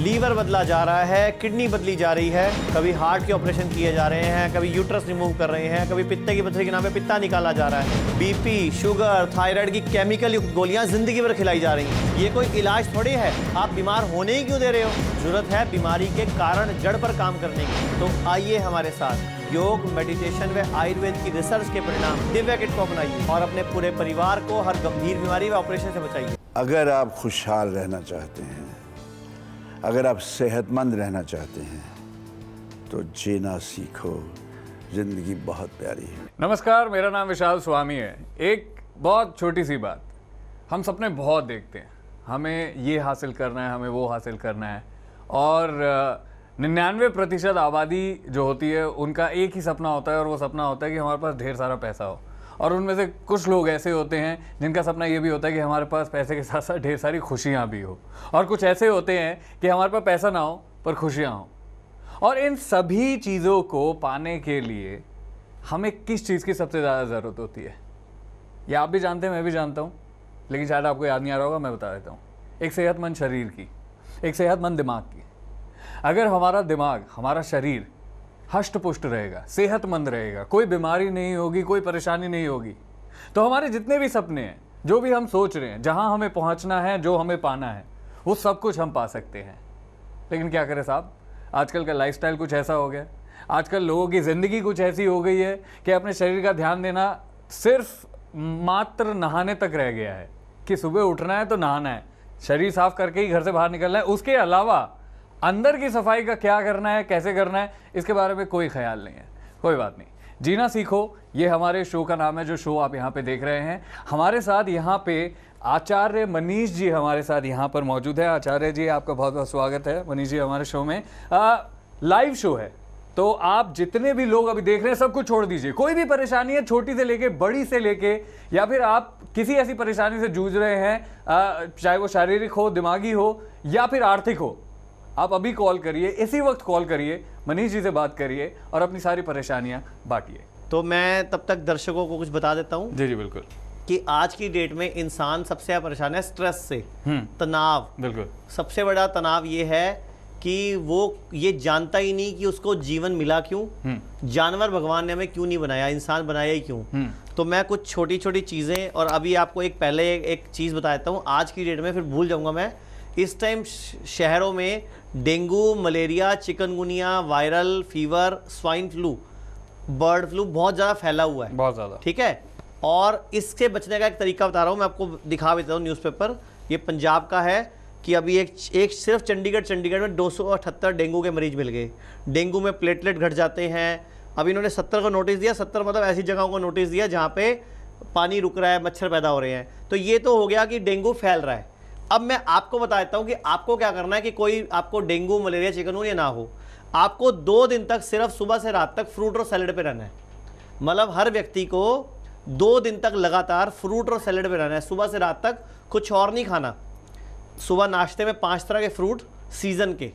Liver बदला जा रहा है, किडनी बदली जा रही है, कभी हार्ट के ऑपरेशन किए जा रहे हैं, कभी यूट्रस रिमूव कर रहे हैं, कभी पित्ते की पथरी के नाम पे पित्ता निकाला जा रहा है, बीपी, शुगर, थायराइड की केमिकल युक्त गोलियां जिंदगी भर खिलाई जा रही हैं। ये कोई इलाज थोड़ी है, आप बीमार होने ही क्यों दे रहे हो? जरूरत है बीमारी के कारण जड़ पर काम करने की। तो आइए हमारे साथ योग, मेडिटेशन व आयुर्वेद की रिसर्च के परिणाम दिव्या किट को अपनाइए और अपने पूरे परिवार को हर गंभीर बीमारी व ऑपरेशन से बचाइए। अगर आप खुशहाल रहना चाहते हैं, अगर आप सेहतमंद रहना चाहते हैं, तो जीना सीखो, जिंदगी बहुत प्यारी है। नमस्कार, मेरा नाम विशाल स्वामी है। एक बहुत छोटी सी बात, हम सपने बहुत देखते हैं, हमें ये हासिल करना है, हमें वो हासिल करना है, और 99% आबादी जो होती है उनका एक ही सपना होता है, और वो सपना होता है कि हमारे पास ढेर सारा पैसा हो। और उनमें से कुछ लोग ऐसे होते हैं जिनका सपना ये भी होता है कि हमारे पास पैसे के साथ साथ ढेर सारी खुशियाँ भी हो, और कुछ ऐसे होते हैं कि हमारे पास पैसा ना हो पर खुशियाँ हो। और इन सभी चीज़ों को पाने के लिए हमें किस चीज़ की सबसे ज़्यादा ज़रूरत होती है, ये आप भी जानते हैं, मैं भी जानता हूँ, लेकिन शायद आपको याद नहीं आ रहा होगा, मैं बता देता हूँ। एक सेहतमंद शरीर की, एक सेहतमंद दिमाग की। अगर हमारा दिमाग, हमारा शरीर हष्ट पुष्ट रहेगा, सेहतमंद रहेगा, कोई बीमारी नहीं होगी, कोई परेशानी नहीं होगी, तो हमारे जितने भी सपने हैं, जो भी हम सोच रहे हैं, जहां हमें पहुंचना है, जो हमें पाना है, वो सब कुछ हम पा सकते हैं। लेकिन क्या करें साहब, आजकल का लाइफस्टाइल कुछ ऐसा हो गया, आजकल लोगों की ज़िंदगी कुछ ऐसी हो गई है कि अपने शरीर का ध्यान देना सिर्फ मात्र नहाने तक रह गया है, कि सुबह उठना है तो नहाना है, शरीर साफ करके ही घर से बाहर निकलना है। उसके अलावा अंदर की सफाई का क्या करना है, कैसे करना है, इसके बारे में कोई ख्याल नहीं है। कोई बात नहीं, जीना सीखो, ये हमारे शो का नाम है, जो शो आप यहाँ पे देख रहे हैं। हमारे साथ यहाँ पे आचार्य मनीष जी हमारे साथ यहाँ पर मौजूद है। आचार्य जी, आपका बहुत बहुत स्वागत है मनीष जी हमारे शो में। लाइव शो है, तो आप जितने भी लोग अभी देख रहे हैं सब कुछ छोड़ दीजिए। कोई भी परेशानी है, छोटी से लेके बड़ी से लेके, या फिर आप किसी ऐसी परेशानी से जूझ रहे हैं, चाहे वो शारीरिक हो, दिमागी हो, या फिर आर्थिक हो, आप अभी कॉल करिए, इसी वक्त कॉल करिए, मनीष जी से बात करिए और अपनी सारी परेशानियां बांटिए। तो मैं तब तक दर्शकों को कुछ बता देता हूँ। जी जी बिल्कुल। कि आज की डेट में इंसान सबसे ज़्यादा परेशान है स्ट्रेस से, तनाव। बिल्कुल। सबसे बड़ा तनाव ये है कि वो ये जानता ही नहीं कि उसको जीवन मिला क्यों, जानवर भगवान ने हमें क्यों नहीं बनाया, इंसान बनाया ही क्यों। तो मैं कुछ छोटी छोटी चीज़ें, और अभी आपको पहले एक चीज़ बता देता हूँ। आज की डेट में फिर भूल जाऊँगा मैं, इस टाइम शहरों में dengue, malaria, chikungunya, viral fever, swine flu, bird flu बहुत ज़्यादा फैला हुआ है, बहुत ज़्यादा, ठीक है। और इससे बचने का एक तरीका बता रहा हूँ मैं आपको, दिखा भी देता हूँ न्यूज़पेपर। ये पंजाब का है कि अभी एक सिर्फ चंडीगढ़ में 278 डेंगू के मरीज मिल गए। डेंगू में प्लेटलेट घट जाते हैं। अभी इन्होंने 70 को नोटिस दिया, 70 मतलब ऐसी जगहों को नोटिस दिया जहाँ पे पानी रुक रहा है, मच्छर पैदा हो रहे हैं। तो ये तो हो गया कि डेंगू फैल रहा है। अब मैं आपको बता देता हूं कि आपको क्या करना है कि कोई आपको डेंगू, मलेरिया, चिकनगुनिया ना हो। आपको 2 दिन तक सिर्फ सुबह से रात तक फ्रूट और सैलेड पे रहना है। मतलब हर व्यक्ति को 2 दिन तक लगातार फ्रूट और सैलेड पे रहना है, सुबह से रात तक कुछ और नहीं खाना। सुबह नाश्ते में 5 तरह के फ्रूट, सीजन के,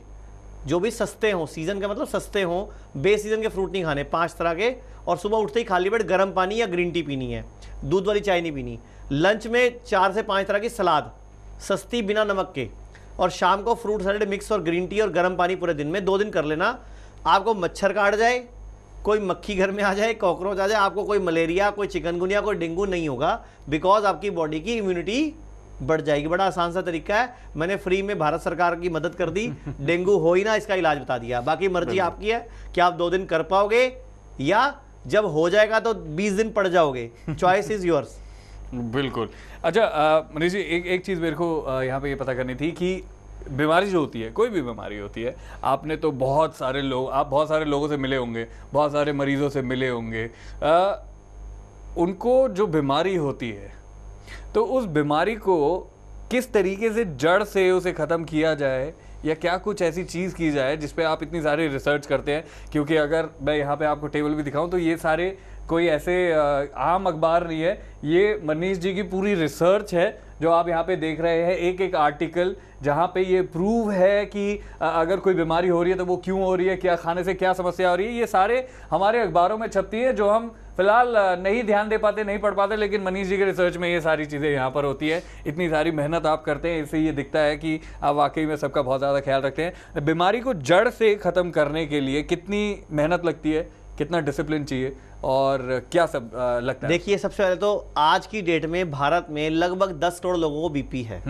जो भी सस्ते हों, सीजन का मतलब सस्ते हों, बे सीजन के फ्रूट नहीं खाने, 5 तरह के। और सुबह उठते ही खाली पेट गर्म पानी या ग्रीन टी पीनी है, दूध वाली चाय नहीं पीनी। लंच में 4 से 5 तरह की सलाद, सस्ती, बिना नमक के। और शाम को फ्रूट सैलेड मिक्स और ग्रीन टी और गर्म पानी पूरे दिन में 2 दिन कर लेना। आपको मच्छर काट जाए, कोई मक्खी घर में आ जाए, कॉकरोच आ जाए, आपको कोई मलेरिया, कोई चिकनगुनिया, कोई डेंगू नहीं होगा, बिकॉज आपकी बॉडी की इम्यूनिटी बढ़ जाएगी। बड़ा आसान सा तरीका है, मैंने फ्री में भारत सरकार की मदद कर दी, डेंगू हो ही ना इसका इलाज बता दिया। बाकी मर्जी आपकी है कि आप 2 दिन कर पाओगे या जब हो जाएगा तो 20 दिन पड़ जाओगे। Choice is yours. बिल्कुल। अच्छा मनीष जी, एक चीज़ मेरे को यहाँ पे ये पता करनी थी कि बीमारी जो होती है, कोई भी बीमारी होती है, आपने तो बहुत सारे लोगों से मिले होंगे, बहुत सारे मरीजों से मिले होंगे। उनको जो बीमारी होती है, तो उस बीमारी को किस तरीके से जड़ से उसे ख़त्म किया जाए, या क्या कुछ ऐसी चीज़ की जाए जिस पे आप इतनी सारी रिसर्च करते हैं? क्योंकि अगर मैं यहाँ पे आपको टेबल भी दिखाऊं तो ये सारे कोई ऐसे आम अखबार नहीं है, ये मनीष जी की पूरी रिसर्च है जो आप यहाँ पे देख रहे हैं, एक एक आर्टिकल जहाँ पे ये प्रूव है कि अगर कोई बीमारी हो रही है तो वो क्यों हो रही है, क्या खाने से क्या समस्या हो रही है, ये सारे हमारे अखबारों में छपती है, जो हम फिलहाल नहीं ध्यान दे पाते, नहीं पढ़ पाते, लेकिन मनीष जी के रिसर्च में ये सारी चीज़ें यहाँ पर होती है। इतनी सारी मेहनत आप करते हैं, इससे ये दिखता है कि आप वाकई में सबका बहुत ज़्यादा ख्याल रखते हैं। बीमारी को जड़ से ख़त्म करने के लिए कितनी मेहनत लगती है, कितना डिसिप्लिन चाहिए और क्या सब लगता है? देखिए, सबसे पहले तो आज की डेट में भारत में लगभग 10 करोड़ लोगों को बीपी है,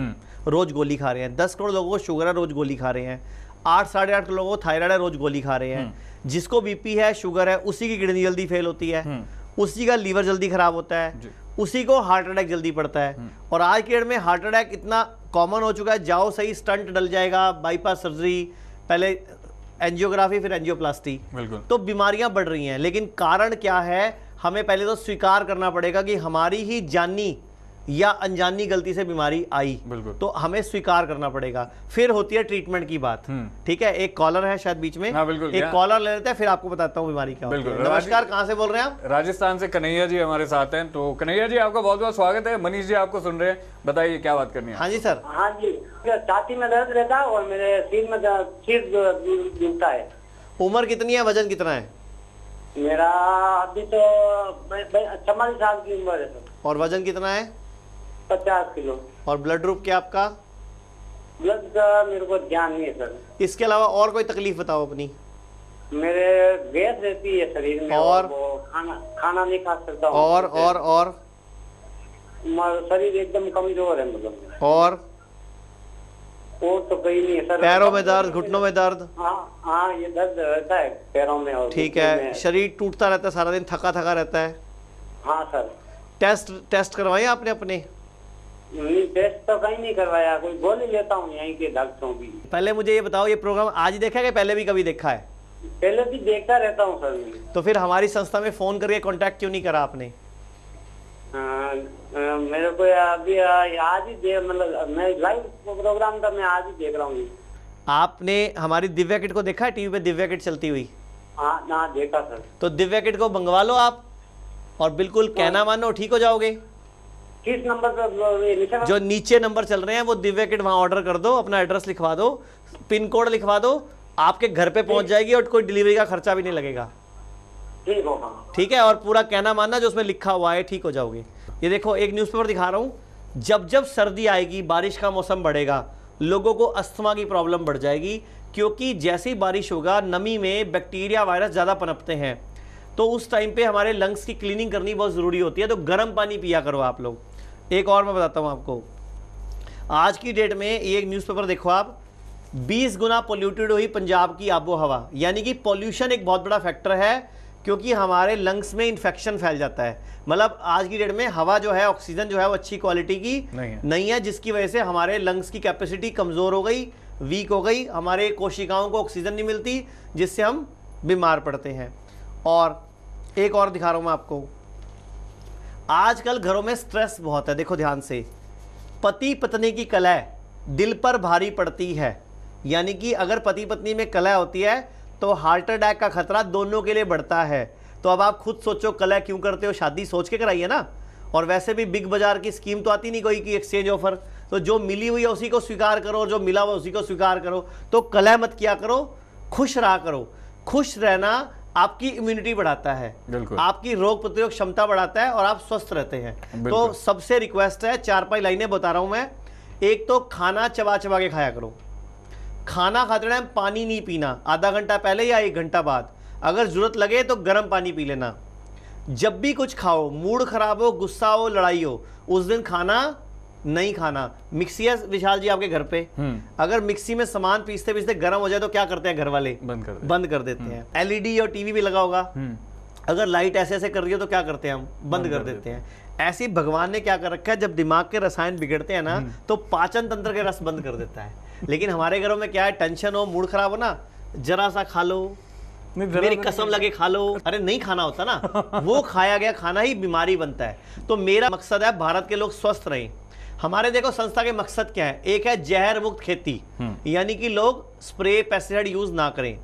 रोज गोली खा रहे हैं। 10 करोड़ लोगों को शुगर है, रोज गोली खा रहे हैं। 8-8.5 करोड़ लोगों को थायराइड है, रोज गोली खा रहे हैं। जिसको बीपी है, शुगर है, उसी की किडनी जल्दी फेल होती है, उसी का लीवर जल्दी खराब होता है, उसी को हार्ट अटैक जल्दी पड़ता है। और आज की डेट में हार्ट अटैक इतना कॉमन हो चुका है, जाओ सही स्टंट डल जाएगा, बाईपास सर्जरी, पहले एंजियोग्राफी, फिर एंजियोप्लास्टी। बिल्कुल। तो बीमारियां बढ़ रही हैं, लेकिन कारण क्या है? हमें पहले तो स्वीकार करना पड़ेगा कि हमारी ही जानी या अनजानी गलती से बीमारी आई। बिल्कुल। तो हमें स्वीकार करना पड़ेगा, फिर होती है ट्रीटमेंट की बात। ठीक है, एक कॉलर है शायद बीच में। हाँ, बिल्कुल। एक कॉलर ले लेते हैं, फिर आपको बताता हूँ बीमारी क्या होती है। बिल्कुल। नमस्कार, कहाँ से बोल रहे हैं आप? राजस्थान से कन्हैया जी हमारे साथ हैं। तो कन्हैया जी, आपका बहुत बहुत स्वागत है। मनीष जी आपको सुन रहे हैं, बताइए क्या बात करनी है। हाँ जी सर। हाँ जी, छाती में दर्द रहता है और मेरे सिर में सिर दुखता है। उम्र कितनी है, वजन कितना है? मेरा अभी तो 44 साल की उम्र है सर। और वजन कितना है? 50 किलो। और ब्लड ग्रुप क्या आपका? ब्लड का मेरे को ध्यान नहीं है सर। इसके अलावा और कोई तकलीफ बताओ अपनी। मेरे गैस रहती है शरीर में और वो खाना नहीं खा सकता हूँ। और शरीर एकदम कमजोर है मतलब। और तो कहीं नहीं है सर। पैरों में दर्द, घुटनों में दर्द? हाँ, ये दर्द रहता है पैरों में और ठीक है। शरीर टूटता रहता है, सारा दिन थका थका रहता है? हाँ सर। टेस्ट करवाए आपने अपने? नहीं, टेस्ट तो कहीं नहीं करवाया, कोई गोली लेता हूँ यहीं के डॉक्टरों की। पहले मुझे ये बताओ, ये प्रोग्राम आज ही देखा है कि पहले भी कभी देखा है? पहले भी देखता रहता हूँ सर। तो फिर हमारी संस्था में फोन करके कांटेक्ट क्यों नहीं करा आपने? मेरे को अभी आज ही मतलब मैं लाइव प्रोग्राम था, मैं आज ही देख रहा हूँ। आपने हमारी दिव्या किट को देखा है? टीवी पे दिव्या किट चलती हुई? हाँ ना, देखा सर। तो दिव्या किट को मंगवा लो आप, और बिल्कुल कहना मानो, ठीक हो जाओगे। किस नंबर पर? जो नीचे नंबर चल रहे हैं वो दिव्या किट, वहां ऑर्डर कर दो, अपना एड्रेस लिखवा दो, पिन कोड लिखवा दो, आपके घर पे पहुंच जाएगी और कोई डिलीवरी का खर्चा भी नहीं लगेगा। ठीक होगा। ठीक है, और पूरा कहना मानना जो उसमें लिखा हुआ है, ठीक हो जाओगे। ये देखो, एक न्यूज़पेपर दिखा रहा हूँ। जब जब सर्दी आएगी, बारिश का मौसम बढ़ेगा, लोगों को अस्थमा की प्रॉब्लम बढ़ जाएगी, क्योंकि जैसे ही बारिश होगा, नमी में बैक्टीरिया वायरस ज़्यादा पनपते हैं। तो उस टाइम पे हमारे लंग्स की क्लीनिंग करनी बहुत ज़रूरी होती है। तो गर्म पानी पिया करो आप लोग। एक और मैं बताता हूँ आपको, आज की डेट में ये एक न्यूज़पेपर देखो आप, 20 गुना पोल्यूटेड हुई पंजाब की आबो हवा। यानी कि पॉल्यूशन एक बहुत बड़ा फैक्टर है, क्योंकि हमारे लंग्स में इन्फेक्शन फैल जाता है। मतलब आज की डेट में हवा जो है, ऑक्सीजन जो है, वो अच्छी क्वालिटी की नहीं है, जिसकी वजह से हमारे लंग्स की कैपेसिटी कमज़ोर हो गई, वीक हो गई, हमारे कोशिकाओं को ऑक्सीजन नहीं मिलती, जिससे हम बीमार पड़ते हैं। और एक और दिखा रहा हूँ मैं आपको, आजकल घरों में स्ट्रेस बहुत है। देखो ध्यान से, पति पत्नी की कलह दिल पर भारी पड़ती है। यानी कि अगर पति पत्नी में कलह होती है तो हार्ट अटैक का खतरा दोनों के लिए बढ़ता है। तो अब आप खुद सोचो, कलह क्यों करते हो? शादी सोच के कराइए ना। और वैसे भी बिग बाजार की स्कीम तो आती नहीं कोई कि एक्सचेंज ऑफर, तो जो मिली हुई है उसी को स्वीकार करो, और जो मिला हुआ उसी को स्वीकार करो। तो कलह मत किया करो, खुश रहा करो। खुश रहना आपकी इम्यूनिटी बढ़ाता है, आपकी रोग प्रतिरोधक क्षमता बढ़ाता है, और आप स्वस्थ रहते हैं। तो सबसे रिक्वेस्ट है, 4-5 लाइनें बता रहा हूं मैं। एक तो खाना चबा चबा के खाया करो। खाना खाते टाइम पानी नहीं पीना, आधा घंटा पहले या 1 घंटा बाद। अगर जरूरत लगे तो गर्म पानी पी लेना। जब भी कुछ खाओ, मूड खराब हो, गुस्सा हो, लड़ाई हो, उस दिन खाना नहीं खाना। मिक्सी है विशाल जी आपके घर पे, अगर मिक्सी में सामान पीसते पीसते गर्म हो जाए तो क्या करते हैं घर वाले? बंद कर देते हैं। एलईडी और टीवी भी लगा होगा, अगर लाइट ऐसे ऐसे कर रही हो तो क्या करते हैं हम? बंद कर देते हैं। ऐसे ही भगवान ने क्या कर रखा है, जब दिमाग के रसायन बिगड़ते हैं ना, तो पाचन तंत्र के रस बंद कर देता है। लेकिन हमारे घरों में क्या है, टेंशन हो, मूड खराब हो ना, जरा सा खा लो, मेरी कसम लगे खा लो। अरे नहीं खाना होता ना, वो खाया गया खाना ही बीमारी बनता है। तो मेरा मकसद है भारत के लोग स्वस्थ रहें। हमारे देखो संस्था के मकसद क्या है, एक है जहर मुक्त खेती, यानी कि लोग स्प्रे पेस्टिसाइड यूज ना करें।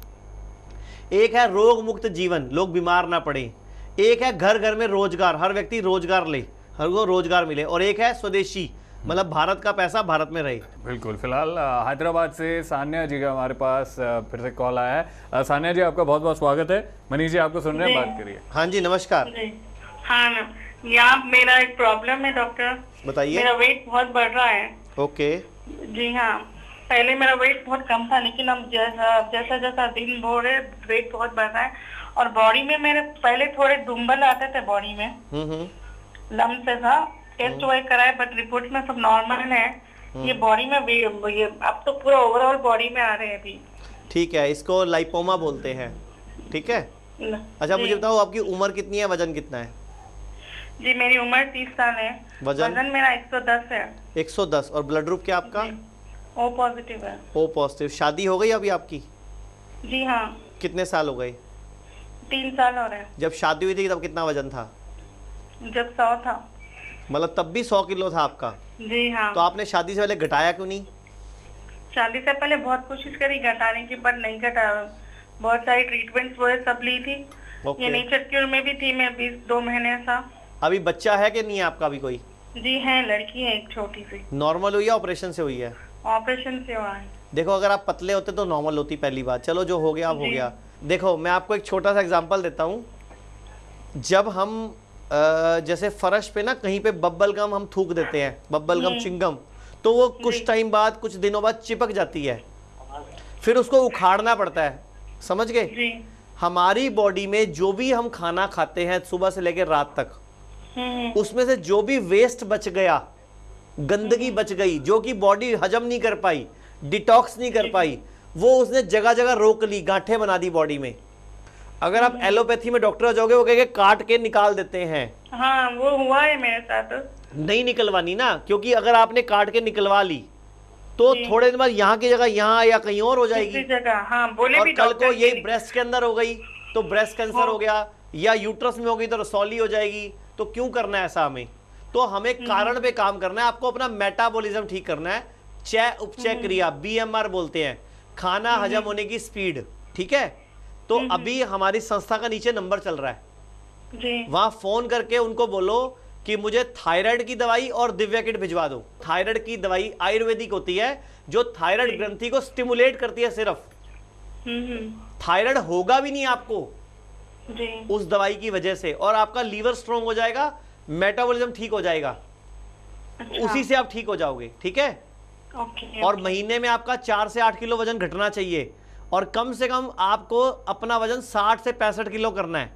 एक है रोग मुक्त जीवन, लोग बीमार ना पड़े। एक है घर घर में रोजगार, हर व्यक्ति रोजगार ले, हर को रोजगार मिले। और एक है स्वदेशी, मतलब भारत का पैसा भारत में रहे। बिल्कुल। फिलहाल हैदराबाद से सान्या जी का हमारे पास फिर से कॉल आया है। सान्या जी, आपका बहुत बहुत स्वागत है। मनीष जी आपको सुन रहे हैं, बात करिए। हाँ जी, नमस्कार। जी हाँ, यहाँ मेरा एक प्रॉब्लम है डॉक्टर। बताइए। मेरा वेट बहुत बढ़ रहा है। ओके। जी हाँ, पहले मेरा वेट बहुत कम था, लेकिन अब जैसा जैसा दिन भर है वेट बहुत बढ़ रहा है। और बॉडी में मेरे पहले थोड़े दुम्बल आते थे बॉडी में, लम्ब से था। टेस्ट वही कराए बट रिपोर्ट में सब नॉर्मल है। ये बॉडी में ये अब तो पूरा ओवरऑल बॉडी में आ रहे हैं अभी। ठीक है, इसको लाइपोमा बोलते हैं। ठीक है। अच्छा, मुझे बताओ आपकी उम्र कितनी है, वजन कितना है? जी मेरी उम्र 30 साल है। वजन मेरा 110 है। 110। और ब्लड ग्रुप क्या आपका? ओ पॉजिटिव है। O positive. शादी हो गई अभी आपकी? जी हाँ। कितने साल हो गए? 3 साल हो रहे हैं। जब शादी हुई थी तब कितना वजन था? जब 100 था। मतलब तब भी 100 किलो था आपका? जी हाँ। तो आपने शादी से पहले घटाया क्यों नहीं? शादी से पहले बहुत कोशिश करी घटाने की, पर नहीं घटाया। बहुत सारी ट्रीटमेंट्स वो सब ली थी। ये नेचर क्योर में भी थी मैं 2 महीने सा। अभी बच्चा है कि नहीं है आपका अभी कोई? जी है, लड़की है एक छोटी सी। नॉर्मल हुई है ऑपरेशन से हुई है? ऑपरेशन से हुआ है। देखो, अगर आप पतले होते तो नॉर्मल होती पहली बात। चलो, जो हो गया अब हो गया। देखो, मैं आपको एक छोटा सा एग्जांपल देता हूँ। जब हम जैसे फर्श पे ना कहीं पे बब्बल गम हम थूक देते हैं, बब्बल गम चिंगम, तो वो कुछ टाइम बाद, कुछ दिनों बाद चिपक जाती है, फिर उसको उखाड़ना पड़ता है। समझ गए? हमारी बॉडी में जो भी हम खाना खाते हैं सुबह से लेकर रात तक, उसमें से जो भी वेस्ट बच गया, गंदगी बच गई, जो कि बॉडी हजम नहीं कर पाई, डिटॉक्स नहीं कर पाई, वो उसने जगह जगह रोक ली, गांठें बना दी बॉडी में। अगर आप एलोपैथी में डॉक्टर हो जाओगे, वो कहेंगे काट के निकाल देते हैं। हाँ, वो हुआ है मेरे साथ। नहीं निकलवानी ना, क्योंकि अगर आपने काट के निकलवा ली तो थोड़े दिन बाद यहाँ की जगह यहाँ या कहीं और हो जाएगी जगह। हाँ, बोले और भी कल को ये ब्रेस्ट के अंदर हो गई तो ब्रेस्ट कैंसर हो गया, या यूट्रस में हो गई तो रसौली हो जाएगी। तो क्यों करना है ऐसा हमें? तो हमें कारण पे काम करना है। आपको अपना मेटाबॉलिज्म ठीक करना है। चय उपचय क्रिया, BMR बोलते हैं, खाना हजम होने की स्पीड। ठीक है। तो अभी हमारी संस्था का नीचे नंबर चल रहा है जी। वहां फोन करके उनको बोलो कि मुझे थायराइड की दवाई और दिव्या किट भिजवा दो। थायराइड की दवाई आयुर्वेदिक होती है, जो थायराइड ग्रंथि को स्टिमुलेट करती है सिर्फ। थायराइड होगा भी नहीं आपको जी उस दवाई की वजह से, और आपका लीवर स्ट्रांग हो जाएगा, मेटाबॉलिज्म ठीक हो जाएगा। अच्छा। उसी से आप ठीक हो जाओगे। ठीक है। ओके। और महीने में आपका 4 से 8 किलो वजन घटना चाहिए, और कम से कम आपको अपना वजन 60 से 65 किलो करना है।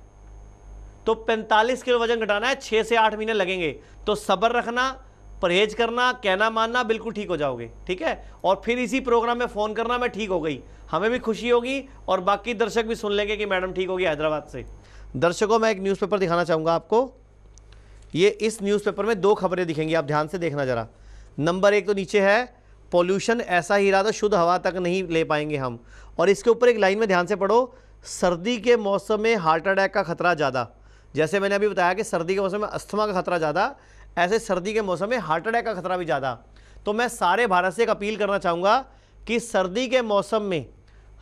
तो 45 किलो वजन घटाना है, 6 से 8 महीने लगेंगे। तो सब्र रखना, परहेज करना, कहना मानना, बिल्कुल ठीक हो जाओगे। ठीक है। और फिर इसी प्रोग्राम में फ़ोन करना, मैं ठीक हो गई, हमें भी खुशी होगी और बाकी दर्शक भी सुन लेंगे कि मैडम ठीक होगी हैदराबाद से। दर्शकों, मैं एक न्यूज़पेपर दिखाना चाहूँगा आपको। ये इस न्यूज़पेपर में 2 खबरें दिखेंगी, आप ध्यान से देखना ज़रा। नंबर 1 तो नीचे है, पॉल्यूशन ऐसा ही रहा तो शुद्ध हवा तक नहीं ले पाएंगे हम। और इसके ऊपर एक लाइन में ध्यान से पढ़ो, सर्दी के मौसम में हार्ट अटैक का खतरा ज़्यादा। जैसे मैंने अभी बताया कि सर्दी के मौसम में अस्थमा का खतरा ज़्यादा, ऐसे सर्दी के मौसम में हार्ट अटैक का खतरा भी ज़्यादा। तो मैं सारे भारत से एक अपील करना चाहूँगा कि सर्दी के मौसम में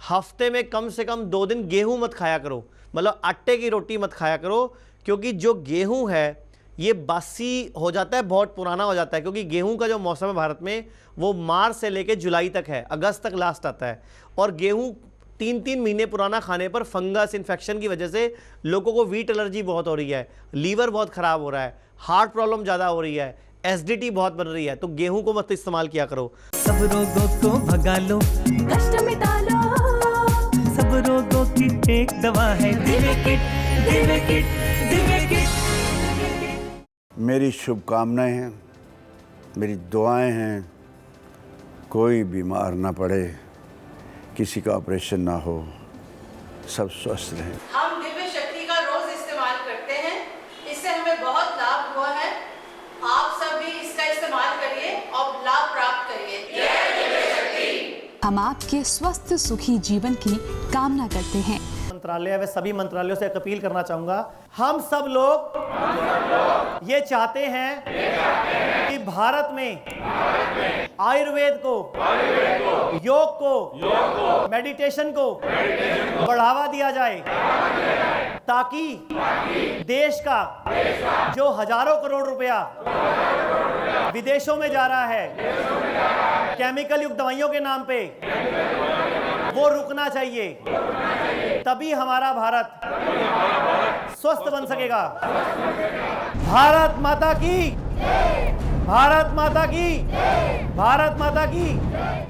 हफ्ते में कम से कम 2 दिन गेहूँ मत खाया करो, मतलब आटे की रोटी मत खाया करो, क्योंकि जो गेहूँ है ये बासी हो जाता है, बहुत पुराना हो जाता है। क्योंकि गेहूं का जो मौसम है भारत में वो मार्च से लेकर जुलाई तक है, अगस्त तक लास्ट आता है। और गेहूं 3-3 महीने पुराना खाने पर फंगस इन्फेक्शन की वजह से लोगों को वीट एलर्जी बहुत हो रही है, लीवर बहुत ख़राब हो रहा है, हार्ट प्रॉब्लम ज़्यादा हो रही है, एसिडिटी बहुत बन रही है। तो गेहूं को मत इस्तेमाल किया करो। सब रोगों को भगा लो, कष्ट मिटा लो, सब रोगों की एक दवा है Divya kit, Divya kit, Divya kit. मेरी शुभकामनाएं हैं, मेरी दुआएं हैं, कोई बीमार ना पड़े, किसी का ऑपरेशन ना हो, सब स्वस्थ रहें। हम दिव्य शक्ति का रोज इस्तेमाल करते हैं, इससे हमें बहुत लाभ हुआ है। आप सब भी इसका इस्तेमाल करिए और लाभ प्राप्त करिए। जय दिव्य शक्ति। हम आपके स्वस्थ सुखी जीवन की कामना करते हैं। मंत्रालय व सभी मंत्रालयों से एक अपील करना चाहूंगा, हम सब लोग ये चाहते हैं कि भारत में आयुर्वेद को, योग को, मेडिटेशन को बढ़ावा दिया जाए। ताकि देश का जो हजारों करोड़ रुपया विदेशों में जा रहा है केमिकल युक्त दवाइयों के नाम पे, वो रुकना चाहिए। तभी हमारा भारत स्वस्थ बन सकेगा। भारत माता की, भारत माता की, भारत माता की।